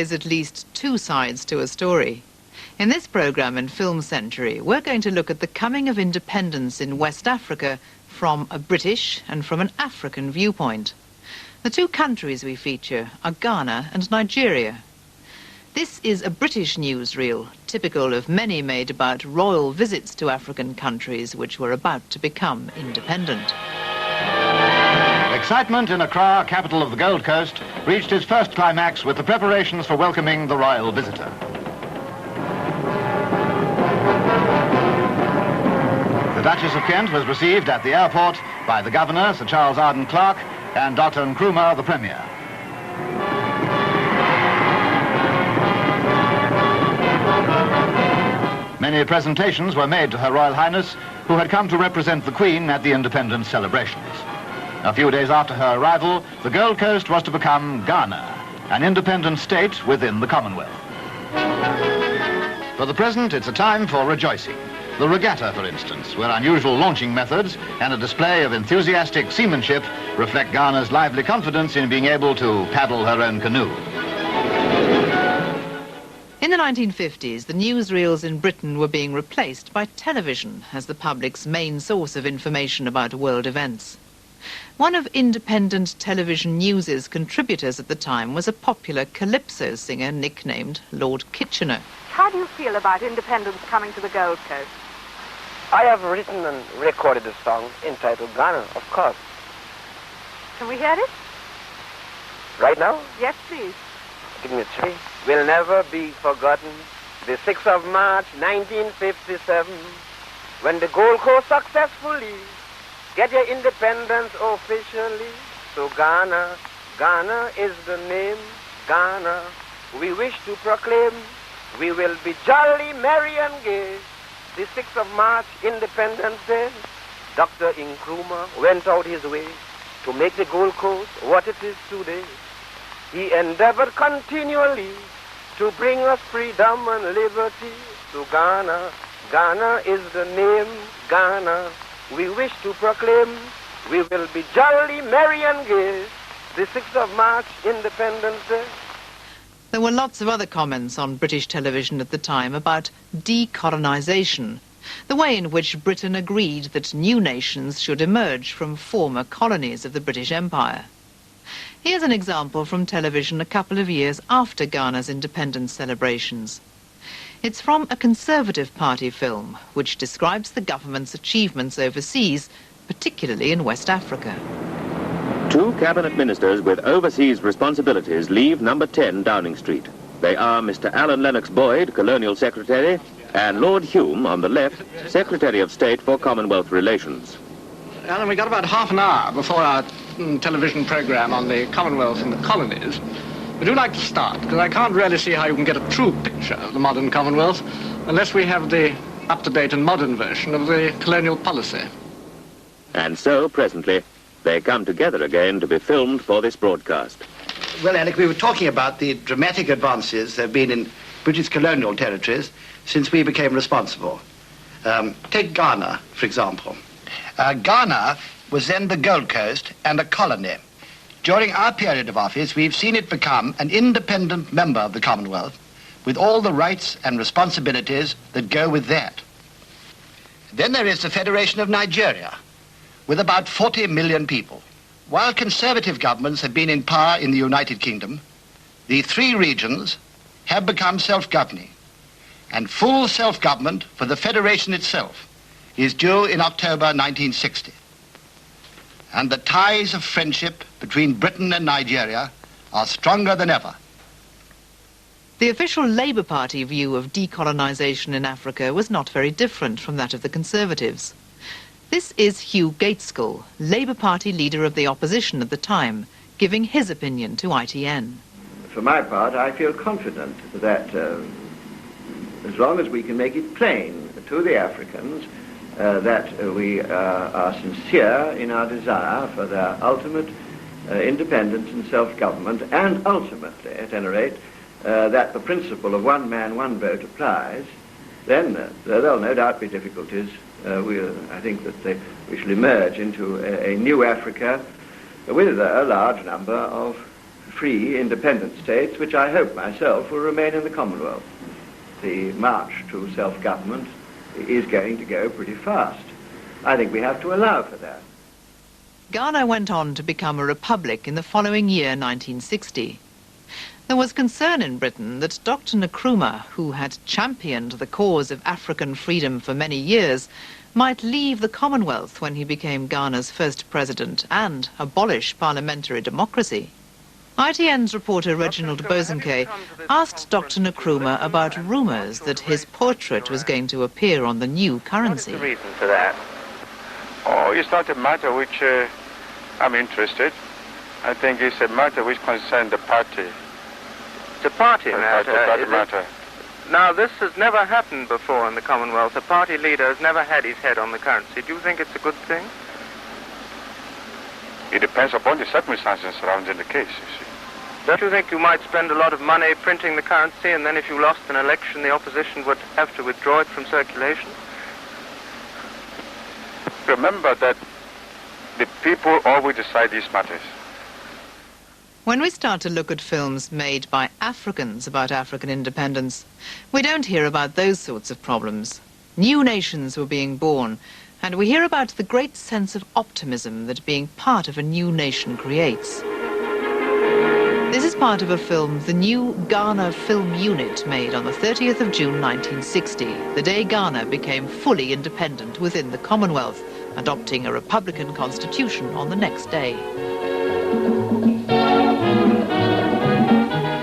always at least two sides to a story. In this programme in Film Century, we're going to look at the coming of independence in West Africa from a British and from an African viewpoint. The two countries we feature are Ghana and Nigeria. This is a British newsreel, typical of many made about royal visits to African countries which were about to become independent. Excitement in Accra, capital of the Gold Coast, reached its first climax with the preparations for welcoming the royal visitor. The Duchess of Kent was received at the airport by the Governor, Sir Charles Arden Clarke, and Dr. Nkrumah, the Premier. Many presentations were made to Her Royal Highness, who had come to represent the Queen at the independence celebrations. A few days after her arrival, the Gold Coast was to become Ghana, an independent state within the Commonwealth. For the present, it's a time for rejoicing. The regatta, for instance, where unusual launching methods and a display of enthusiastic seamanship reflect Ghana's lively confidence in being able to paddle her own canoe. In the 1950s, the newsreels in Britain were being replaced by television as the public's main source of information about world events. One of independent television news's contributors at the time was a popular calypso singer nicknamed Lord Kitchener. How do you feel about independence coming to the Gold Coast? I have written and recorded a song entitled Ghana, of course. Can we hear it? Right now? Yes, please. Give me a three. Will never be forgotten, the 6th of March, 1957, when the Gold Coast successfully get your independence officially. So Ghana, Ghana is the name, Ghana, we wish to proclaim. We will be jolly, merry and gay, the 6th of March, Independence Day. Dr. Nkrumah went out his way to make the Gold Coast what it is today. He endeavored continually to bring us freedom and liberty. So Ghana, Ghana is the name, Ghana, we wish to proclaim. We will be jolly, merry and gay, the 6th of March, Independence Day. There were lots of other comments on British television at the time about decolonisation, the way in which Britain agreed that new nations should emerge from former colonies of the British Empire. Here's an example from television a couple of years after Ghana's independence celebrations. It's from a Conservative Party film, which describes the government's achievements overseas, particularly in West Africa. Two cabinet ministers with overseas responsibilities leave number 10 Downing Street. They are Mr. Alan Lennox Boyd, Colonial Secretary, and Lord Hume, on the left, Secretary of State for Commonwealth Relations. Alan, we got about half an hour before our television programme on the Commonwealth and the colonies. Would you like to start? Because I can't really see how you can get a true picture of the modern Commonwealth unless we have the up-to-date and modern version of the colonial policy. And so, presently, they come together again to be filmed for this broadcast. Well, Alec, we were talking about the dramatic advances there have been in British colonial territories since we became responsible. Take Ghana, for example. Ghana was then the Gold Coast and a colony. During our period of office, we've seen it become an independent member of the Commonwealth with all the rights and responsibilities that go with that. Then there is the Federation of Nigeria, with about 40 million people. While Conservative governments have been in power in the United Kingdom, the three regions have become self-governing, and full self-government for the Federation itself is due in October 1960. And the ties of friendship between Britain and Nigeria are stronger than ever. The official Labour Party view of decolonisation in Africa was not very different from that of the Conservatives. This is Hugh Gaitskell, Labour Party leader of the opposition at the time, giving his opinion to ITN. For my part, I feel confident that as long as we can make it plain to the Africans that we are sincere in our desire for their ultimate independence and self-government, and ultimately, at any rate, that the principle of one man, one vote applies, then there'll no doubt be difficulties. I think that we shall emerge into a new Africa with a large number of free, independent states, which I hope myself will remain in the Commonwealth. The march to self-government is going to go pretty fast. I think we have to allow for that. Ghana went on to become a republic in the following year, 1960. There was concern in Britain that Dr. Nkrumah, who had championed the cause of African freedom for many years, might leave the Commonwealth when he became Ghana's first president and abolish parliamentary democracy. ITN's reporter Reginald Bosanquet asked Dr. Nkrumah about rumours that his portrait was going to appear on the new currency. What is the reason for that? Oh, it's not a matter which I'm interested. I think it's a matter which concerns the party. The party matter, The party is it? matter. Now, this has never happened before in the Commonwealth. A party leader has never had his head on the currency. Do you think it's a good thing? It depends upon the circumstances surrounding the case, you see. Don't you think you might spend a lot of money printing the currency, and then if you lost an election, the opposition would have to withdraw it from circulation? Remember that the people always decide these matters. When we start to look at films made by Africans about African independence, we don't hear about those sorts of problems. New nations were being born, and we hear about the great sense of optimism that being part of a new nation creates. This is part of a film the new Ghana Film Unit made on the 30th of June 1960, the day Ghana became fully independent within the Commonwealth, adopting a republican constitution on the next day.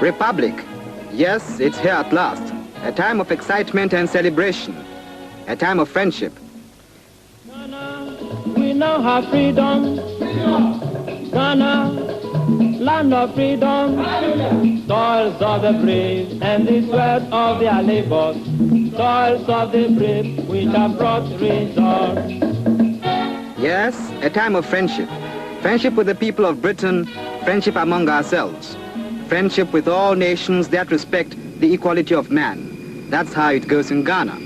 Republic. Yes, it's here at last. A time of excitement and celebration. A time of friendship. We now have freedom. Ghana, land of freedom. Toils of the brave and the sweat of their labors. Toils of the brave which have brought results. Yes, a time of friendship. Friendship with the people of Britain, friendship among ourselves. Friendship with all nations that respect the equality of man. That's how it goes in Ghana.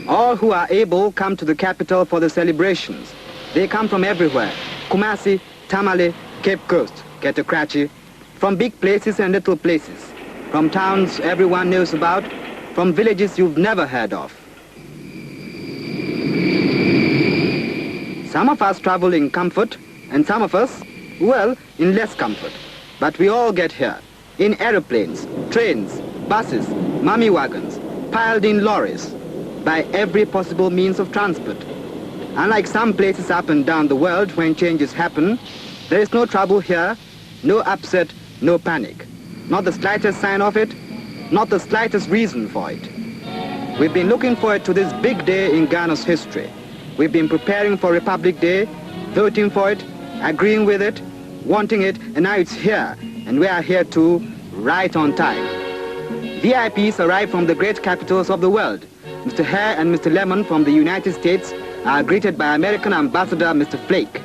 All who are able come to the capital for the celebrations. They come from everywhere. Kumasi, Tamale, Cape Coast, Getokrachi, from big places and little places. From towns everyone knows about, from villages you've never heard of. Some of us travel in comfort, and some of us, well, in less comfort. But we all get here, in aeroplanes, trains, buses, mummy wagons, piled in lorries, by every possible means of transport. Unlike some places up and down the world when changes happen, there is no trouble here, no upset, no panic. Not the slightest sign of it, not the slightest reason for it. We've been looking forward to this big day in Ghana's history. We've been preparing for Republic Day, voting for it, agreeing with it, wanting it, and now it's here, and we are here too, right on time. VIPs arrive from the great capitals of the world. Mr. Hare and Mr. Lemon from the United States are greeted by American Ambassador Mr. Flake.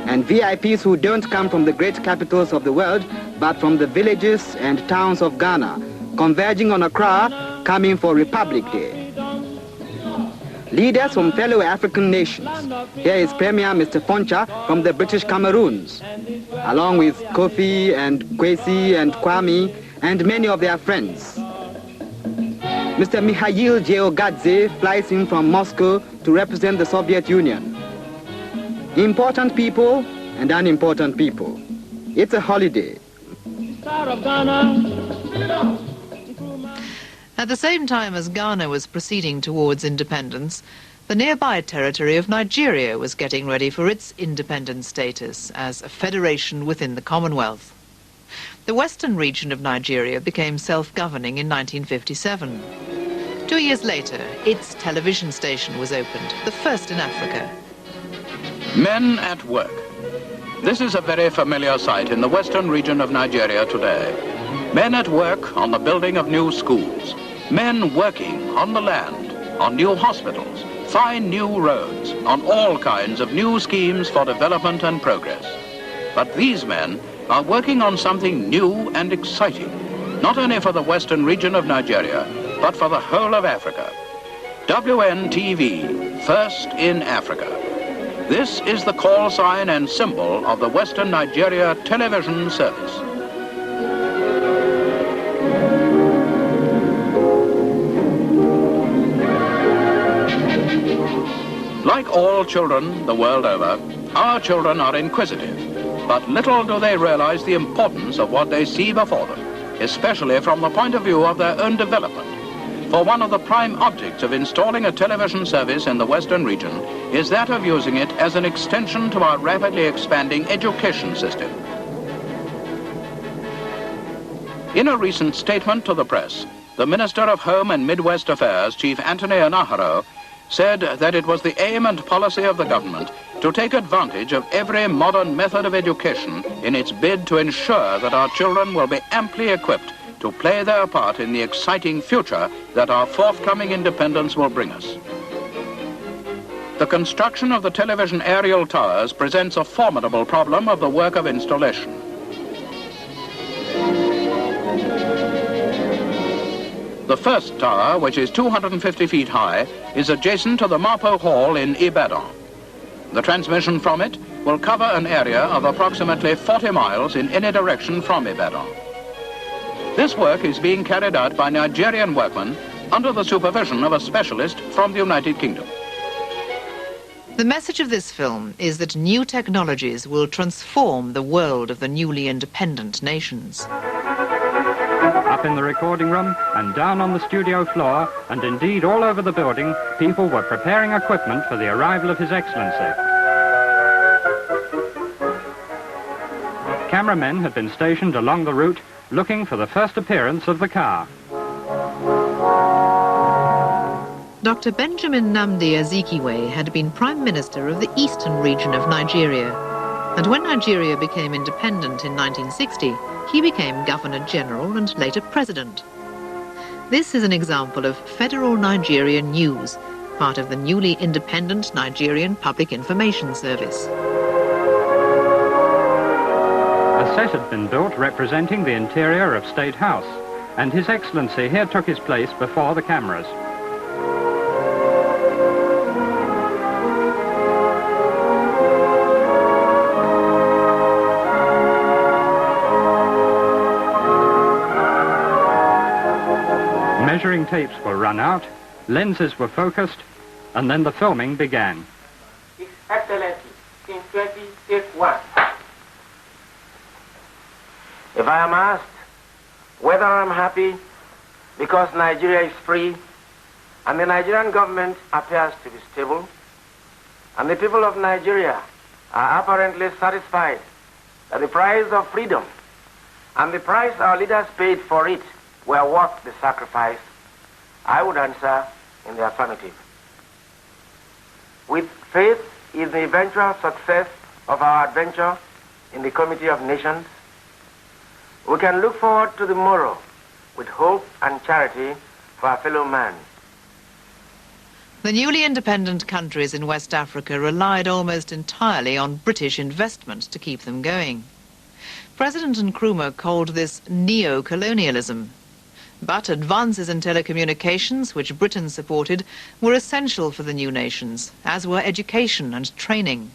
And VIPs who don't come from the great capitals of the world, but from the villages and towns of Ghana, converging on Accra, coming for Republic Day. Leaders from fellow African nations. Here is Premier Mr. Foncha from the British Cameroons, along with Kofi and Kwesi and Kwame and many of their friends. Mr. Mikhail Georgadze flies in from Moscow to represent the Soviet Union. Important people and unimportant people. It's a holiday. At the same time as Ghana was proceeding towards independence, the nearby territory of Nigeria was getting ready for its independent status as a federation within the Commonwealth. The western region of Nigeria became self-governing in 1957. 2 years later, its television station was opened, the first in Africa. Men at work. This is a very familiar sight in the western region of Nigeria today. Men at work on the building of new schools. Men working on the land, on new hospitals, fine new roads, on all kinds of new schemes for development and progress. But these men are working on something new and exciting, not only for the western region of Nigeria, but for the whole of Africa. WNTV, first in Africa. This is the call sign and symbol of the Western Nigeria Television Service. Like all children the world over, our children are inquisitive, but little do they realize the importance of what they see before them, especially from the point of view of their own development. For one of the prime objects of installing a television service in the Western region is that of using it as an extension to our rapidly expanding education system. In a recent statement to the press, the Minister of Home and Midwest Affairs, Chief Anthony Anaharo, said that it was the aim and policy of the government to take advantage of every modern method of education in its bid to ensure that our children will be amply equipped to play their part in the exciting future that our forthcoming independence will bring us. The construction of the television aerial towers presents a formidable problem of the work of installation. The first tower, which is 250 feet high, is adjacent to the Mapo Hall in Ibadan. The transmission from it will cover an area of approximately 40 miles in any direction from Ibadan. This work is being carried out by Nigerian workmen under the supervision of a specialist from the United Kingdom. The message of this film is that new technologies will transform the world of the newly independent nations. Up in the recording room and down on the studio floor, and indeed all over the building, people were preparing equipment for the arrival of His Excellency. Cameramen had been stationed along the route looking for the first appearance of the car. Dr. Benjamin Nnamdi Azikiwe had been Prime Minister of the eastern region of Nigeria, and when Nigeria became independent in 1960, he became Governor General and later President. This is an example of Federal Nigerian News, part of the newly independent Nigerian Public Information Service. A set had been built representing the interior of State House, and His Excellency here took his place before the cameras. Measuring tapes were run out, lenses were focused, and then the filming began. His Excellency, in 20 take 1. If I am asked whether I'm happy because Nigeria is free and the Nigerian government appears to be stable and the people of Nigeria are apparently satisfied that the price of freedom and the price our leaders paid for it were worth the sacrifice, I would answer in the affirmative. With faith in the eventual success of our adventure in the Committee of Nations, we can look forward to the morrow with hope and charity for our fellow man. The newly independent countries in West Africa relied almost entirely on British investment to keep them going. President Nkrumah called this neo-colonialism. But advances in telecommunications, which Britain supported, were essential for the new nations, as were education and training.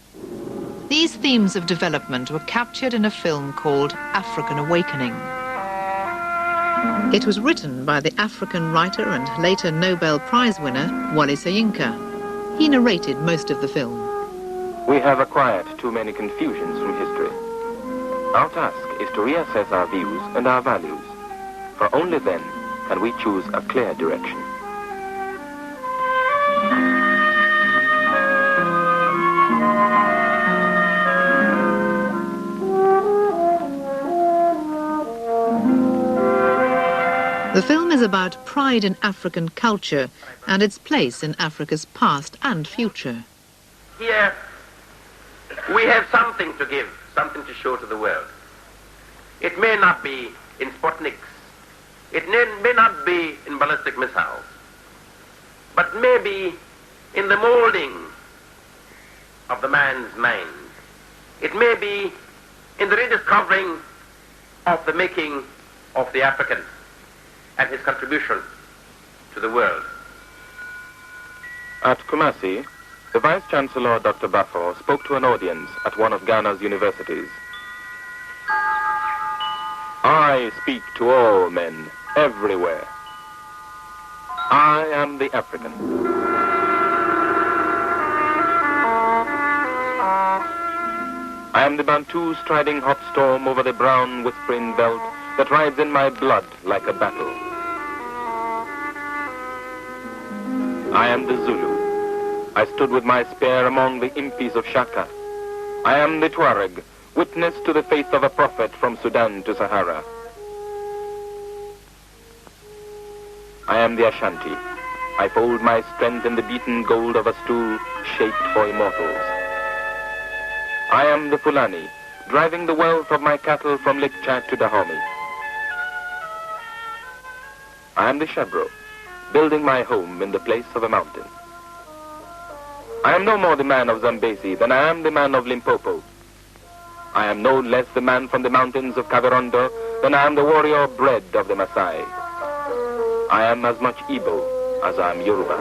These themes of development were captured in a film called African Awakening. It was written by the African writer and later Nobel Prize winner, Wole Soyinka. He narrated most of the film. We have acquired too many confusions from history. Our task is to reassess our views and our values, for only then can we choose a clear direction. The film is about pride in African culture and its place in Africa's past and future. Here, we have something to give, something to show to the world. It may not be in Sputniks, it may not be in ballistic missiles, but maybe in the molding of the man's mind. It may be in the rediscovering of the making of the African and his contribution to the world. At Kumasi, The Vice-Chancellor, Dr. Baffour, spoke to an audience at one of Ghana's universities. I speak to all men, everywhere. I am the African. I am the Bantu striding hot storm over the brown whispering belt that rides in my blood like a battle. I am the Zulu. I stood with my spear among the impis of Shaka. I am the Tuareg, witness to the faith of a prophet from Sudan to Sahara. I am the Ashanti. I fold my strength in the beaten gold of a stool shaped for immortals. I am the Fulani, driving the wealth of my cattle from Lake Chad to Dahomey. I am the Shebro, building my home in the place of a mountain. I am no more the man of Zambezi than I am the man of Limpopo. I am no less the man from the mountains of Kavirondo than I am the warrior bred of the Maasai. I am as much Igbo as I am Yoruba.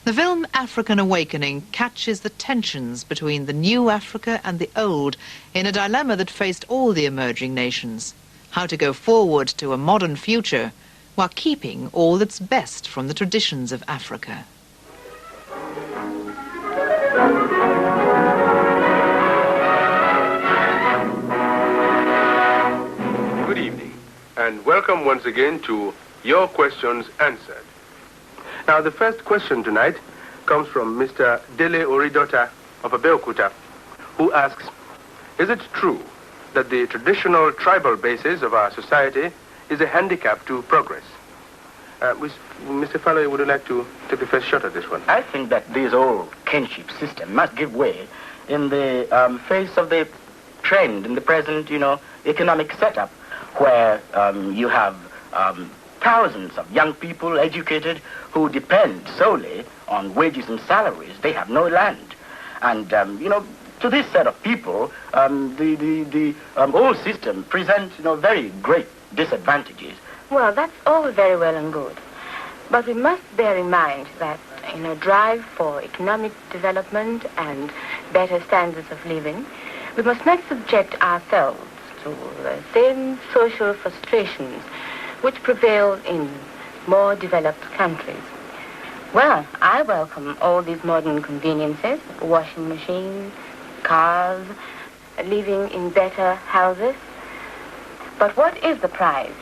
The film African Awakening catches the tensions between the new Africa and the old in a dilemma that faced all the emerging nations. How to go forward to a modern future while keeping all that's best from the traditions of Africa. Good evening, and welcome once again to Your Questions Answered. Now, the first question tonight comes from Mr. Dele Oridota of Abeokuta, who asks, is it true that the traditional tribal basis of our society is a handicap to progress? Mr. Falloy, would you like to take the first shot at this one? I think that this old kinship system must give way in the face of the trend in the present, economic setup, where you have thousands of young people educated who depend solely on wages and salaries. They have no land. And, to this set of people, the old system presents, very great disadvantages. Well, that's all very well and good. But we must bear in mind that in a drive for economic development and better standards of living, we must not subject ourselves to the same social frustrations which prevail in more developed countries. Well, I welcome all these modern conveniences, washing machines, cars, living in better houses. But what is the prize?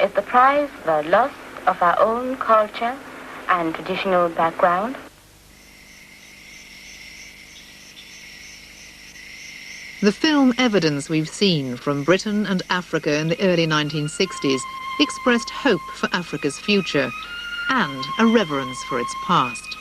Is the prize the loss of our own culture and traditional background? The film evidence we've seen from Britain and Africa in the early 1960s expressed hope for Africa's future and a reverence for its past.